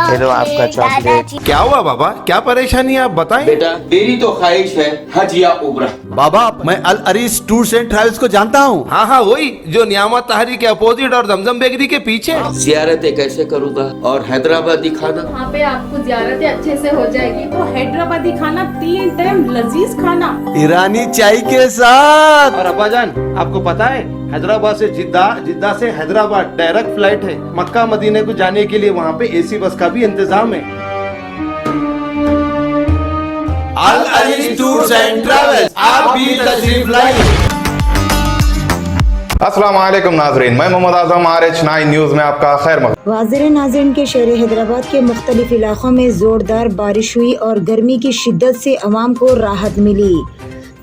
ये लो आपका चॉकलेट। क्या हुआ बाबा, क्या परेशानी है आप बताएं। बेटा मेरी तो ख्वाहिश है हज या उम्रा। बाबा मैं अल अरीस टूर्स एंड ट्रैवल्स को जानता हूँ। हाँ हाँ वही जो नियामत तहरी के अपोजिट और जमजम बेकरी के पीछे। जियारतें कैसे करूँगा और हैदराबादी खाना। वहाँ पे आपको जियारतें अच्छे से हो जाएगी। तो हैदराबादी खाना 3 टाइम लजीज खाना ईरानी चाय के साथ। और अब्बाजान आपको पता है हैदराबाद से जिद्दा, जिद्दा से हैदराबाद डायरेक्ट फ्लाइट है। मक्का मदीने को जाने के लिए वहाँ पे एसी बस का भी इंतजाम है। अल अरीस टूर्स एंड ट्रैवल्स, आप भी तशरीफ लाइए। अस्सलाम वालेकुम नाजरीन, मैं मोहम्मद आजम RH9 न्यूज़ में आपका खैर मक़दम। वाज़िर नाज़रीन के शहर हैदराबाद के मुख्तलिफ इलाकों में ज़ोरदार बारिश हुई और गर्मी की शिद्दत से अवाम को राहत मिली,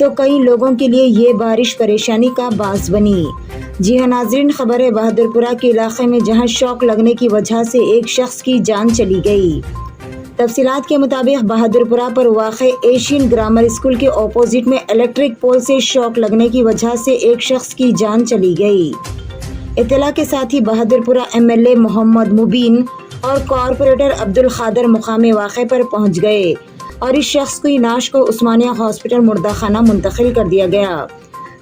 तो कई लोगों के लिए ये बारिश परेशानी का बास बनी। जी हाँ नाज़रीन, खबर है बहादुरपुरा के इलाके में जहाँ शॉक लगने की वजह से एक शख्स की जान चली गई। तफसीलात के मुताबिक बहादुरपुरा पर वाक़े एशियन ग्रामर स्कूल के ऑपोजिट में इलेक्ट्रिक पोल से शॉक लगने की वजह से एक शख्स की जान चली गई। इत्तला के साथ ही बहादुरपुरा MLA मोहम्मद मुबीन और कॉरपोरेटर अब्दुल खादर मुकाम वाक़े पर पहुँच गए और इस शख्स की नाश को उस्मानिया हॉस्पिटल मुर्दा खाना मुंतकिल कर दिया गया।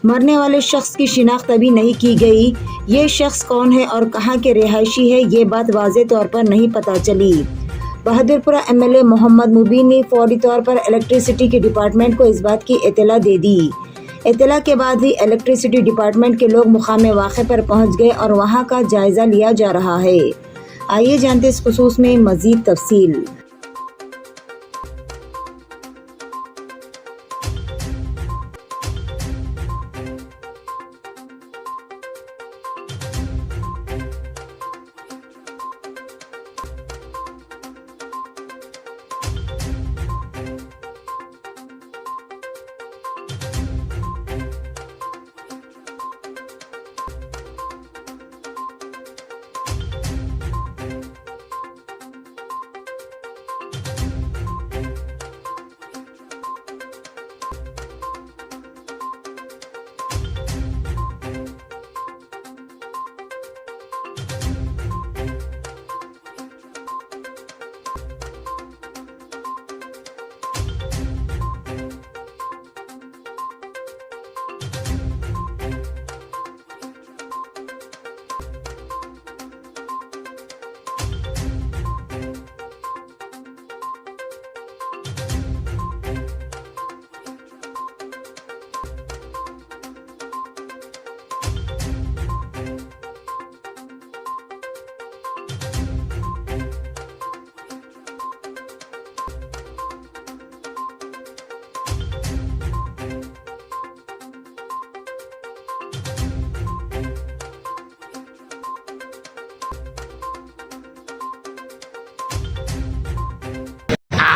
मरने वाले शख्स की शिनाख्त अभी नहीं की गई। ये शख्स कौन है और कहाँ के रिहायशी है, ये बात वाज़े तौर पर नहीं पता चली। बहादुरपुरा MLA मोहम्मद मुबीन ने फौरी तौर पर इलेक्ट्रिसिटी के डिपार्टमेंट को इस बात की इत्तला दे दी। इत्तला के बाद ही इलेक्ट्रिसिटी डिपार्टमेंट के लोग मुकाम वाक़े पर पहुंच गए और वहां का जायजा लिया जा रहा है। आइए जानते इस खुसूस में मज़ीद तफसील।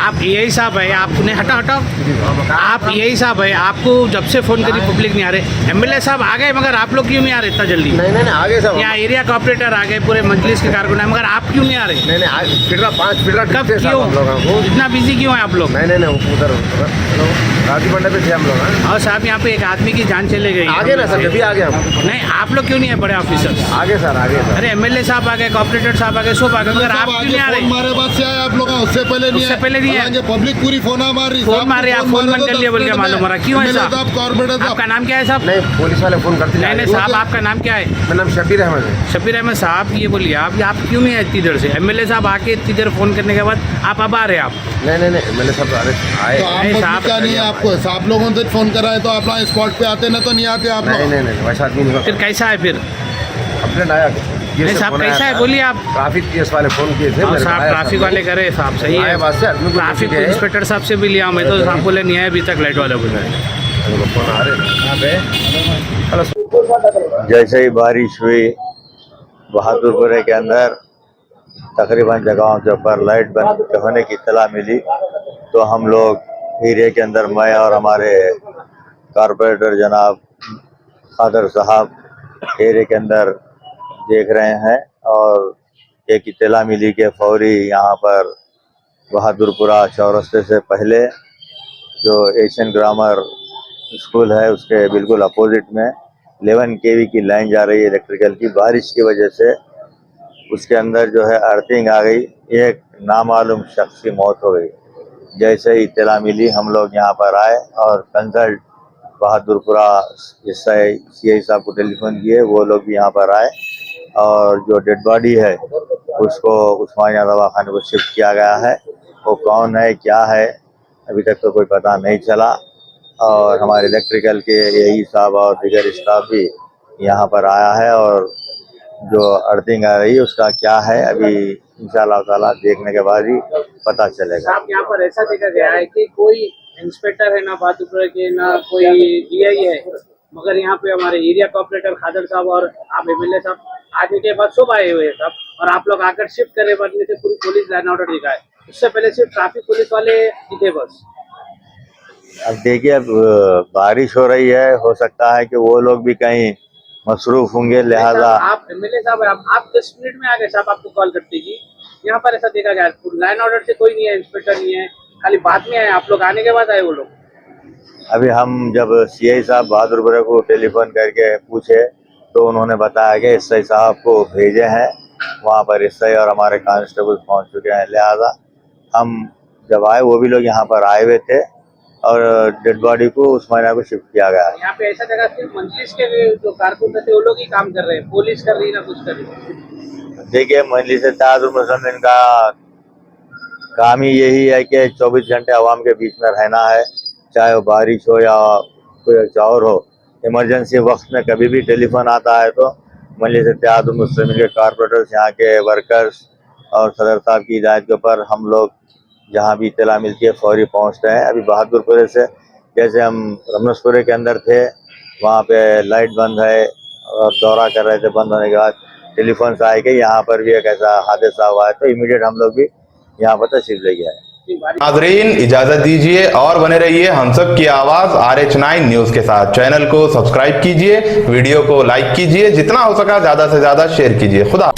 आप यही साहब है, आपने हटाओ आप यही साहब है, आपको जब से फ़ोन करी पब्लिक नहीं आ रहे। MLA साहब आ गए मगर आप लोग क्यों नहीं आ रहे इतना जल्दी? नहीं आगे साहब, यहाँ एरिया कॉर्पोरेटर आ गए, पूरे मजलिस के कारकुन है, मगर आप क्यों नहीं आ रहे? नहीं 5 फीट कब क्यों इतना बिजी क्यों है आप लोग? नहीं उधर राजी मंडल पे थे हम लोग। और साहब यहाँ पे एक आदमी की जान चले गई। आगे ना सर, जब आगे हम नहीं, आप लोग क्यों नहीं है बड़े ऑफिसर? आगे सर आगे। अरे MLA साहब आ गए, कॉर्पोरेटर साहब आ गए, सब आ गए, मगर आप क्यों नहीं आ रहे? हमारे बात से आए आप लोग, उससे पहले नहीं है। पब्लिक पूरी फोन मार रही, फोन मार रही, आप फोन बंद कर लिया बोल के मालूम हो रहा क्यों है साहब? कॉर्पोरेटर आपका नाम क्या है साहब? नहीं पुलिस वाले फोन करते नहीं साहब, आपका नाम क्या है? मेरा नाम शबीर अहमद है। शबीर अहमद साहब, ये बोलिए आप क्यों नहीं आए इतनी देर से? MLA साहब आके इतनी देर फोन करने के बाद आप अब आ रहे आप? नहीं MLA साहब आए। तो आप क्या नहीं है आपको? आप लोगों से फोन करा है तो आप स्पॉट पे आते ना, तो नहीं आते आप? नहीं वैसा आदमी नहीं। फिर कैसा है फिर? अपने आया नहीं साहब, कैसा है बोलिए आप? ट्रैफिक केस वाले फोन किए थे साहब, ट्रैफिक वाले करे साहब, सही है। ट्रैफिक इंस्पेक्टर साहब से भी लिया, मैं तो साहब बोले नहीं है अभी तक, लाइट वाले बोले। जैसे ही बारिश हुई बहादुरपुरे के अंदर तकरीबन जगहों के ऊपर लाइट बंद होने की इत्तला मिली, तो हम लोग एरिया के अंदर, मैं और हमारे कॉरपोरेटर जनाब खादर साहब एरिया के अंदर देख रहे हैं। और एक इत्तला मिली कि फौरी यहाँ पर बहादुरपुरा चौरस्ते से पहले जो एशियन ग्रामर स्कूल है उसके बिल्कुल अपोजिट में 11 kV की लाइन जा रही है इलेक्ट्रिकल की। बारिश की वजह से उसके अंदर जो है अर्थिंग आ गई, एक नामालूम शख्स की मौत हो गई। जैसे ही इत्तला मिली हम लोग यहाँ पर आए और कंसल्ट बहादुरपुरा सीआई साहब को टेलीफोन किए, वो लोग भी यहाँ पर आए और जो डेड बॉडी है उसको उस्मानिया दवाखाने को शिफ्ट किया गया है। वो कौन है क्या है अभी तक तो कोई पता नहीं चला। और हमारे इलेक्ट्रिकल के एई साहब और दीगर स्टाफ भी यहाँ पर आया है और जो अर्थिंग आ रही है उसका क्या है अभी इंशाअल्लाह ताला देखने के बाद ही पता चलेगा। साहब यहाँ पर ऐसा देखा गया है कि कोई इंस्पेक्टर है ना बहादुरपुरा के, ना कोई डीआई है, मगर यहाँ पे हमारे एरिया कोऑपरेटर खादर साहब और आप एमएलए साहब आने के बाद सब आए हुए हैं साहब, और आप लोग आकर शिफ्ट करे बनने से पूरी पुलिस लाइन ऑर्डर दिखाए। उससे पहले सिर्फ ट्रैफिक पुलिस वाले थे बस। अब देखिए, अब बारिश हो रही है, हो सकता है कि वो लोग भी कहीं मसरूफ होंगे, लिहाजा आप एमएलए साहब आप 10 मिनट में आ गए साहब, आपको कॉल करते ही यहाँ पर ऐसा देखा गया लाइन ऑर्डर से कोई नहीं है, इंस्पेक्टर नहीं है, खाली बाद में आए, आप लोग आने के बाद आए वो लोग। अभी हम जब सीआई साहब बहादुरपुरा को टेलीफोन करके पूछे तो उन्होंने बताया कि एसआई साहब को भेजे हैं, वहाँ पर एसआई और हमारे कांस्टेबल पहुँच चुके हैं। लिहाजा हम जब आए वो भी लोग यहाँ पर आए हुए थे और डेड बॉडी को उस्मानिया को शिफ्ट किया गया। यहाँ पे ऐसा जगह सिर्फ मजलिस के जो कारकुन थे वो लोग ही काम कर रहे हैं, पुलिस कर रही ना कुछ कर रही। देखिए, मजलिस इत्तेहादुल मुस्लिमीन का काम ही यही है कि 24 घंटे आवाम के बीच में रहना है, चाहे वो बारिश हो या कोई और हो। इमरजेंसी वक्त में कभी भी टेलीफोन आता है तो मजलिस इत्तेहादुल मुस्लिमीन के कारपोरेटर्स, यहाँ के वर्कर्स और सदर साहब की हिदायत के ऊपर हम लोग जहाँ भी इत्तला मिलती है फौरी पहुँचते हैं। अभी बहादुरपुरे से जैसे हम रमनसपुरे के अंदर थे, वहाँ पे लाइट बंद है और दौरा कर रहे थे, बंद होने के बाद टेलीफोन से आए कि यहाँ पर भी एक ऐसा हादसा हुआ है, तो इमीडिएट हम लोग भी यहाँ पर तशरीफ ले गए। नाजरीन इजाजत दीजिए और बने रहिए हम सब की आवाज RH9 न्यूज के साथ। चैनल को सब्सक्राइब कीजिए, वीडियो को लाइक कीजिए, जितना हो सका ज्यादा से ज्यादा शेयर कीजिए। खुदा